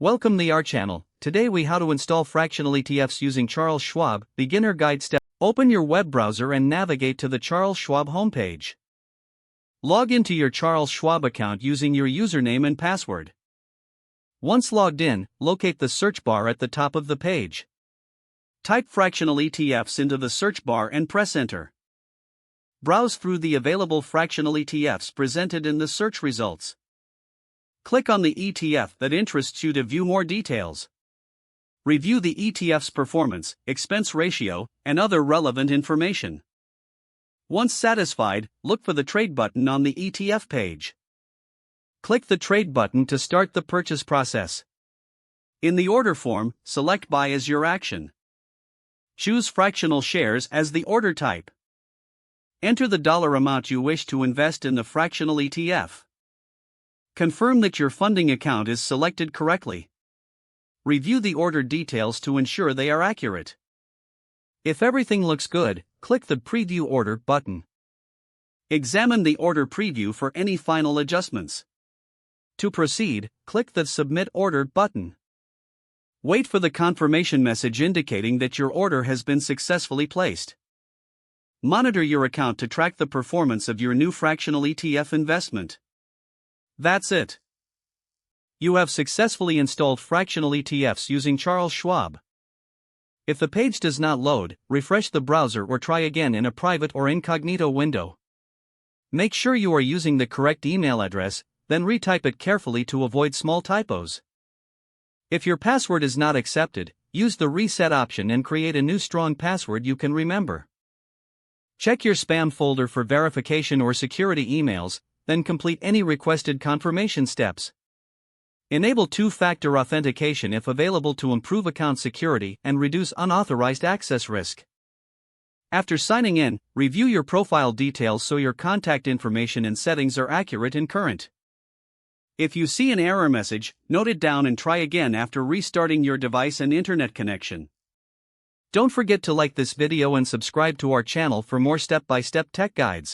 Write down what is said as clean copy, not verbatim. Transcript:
Welcome to our channel. Today we how to install fractional ETFs using Charles Schwab beginner guide step. Open your web browser and navigate to the Charles Schwab homepage. Log into your Charles Schwab account using your username and password. Once logged in, locate the search bar at the top of the page. Type fractional ETFs into the search bar and press enter. Browse through the available fractional ETFs presented in the search results. Click on the ETF that interests you to view more details. Review the ETF's performance, expense ratio, and other relevant information. Once satisfied, look for the Trade button on the ETF page. Click the Trade button to start the purchase process. In the order form, select Buy as your action. Choose fractional shares as the order type. Enter the dollar amount you wish to invest in the fractional ETF. Confirm that your funding account is selected correctly. Review the order details to ensure they are accurate. If everything looks good, click the Preview Order button. Examine the order preview for any final adjustments. To proceed, click the Submit Order button. Wait for the confirmation message indicating that your order has been successfully placed. Monitor your account to track the performance of your new fractional ETF investment. That's it. You have successfully installed fractional ETFs using Charles Schwab. If the page does not load, refresh the browser or try again in a private or incognito window. Make sure you are using the correct email address, then retype it carefully to avoid small typos. If your password is not accepted, use the reset option and create a new strong password you can remember. Check your spam folder for verification or security emails, then complete any requested confirmation steps. Enable two-factor authentication if available to improve account security and reduce unauthorized access risk. After signing in, review your profile details so your contact information and settings are accurate and current. If you see an error message, note it down and try again after restarting your device and internet connection. Don't forget to like this video and subscribe to our channel for more step-by-step tech guides.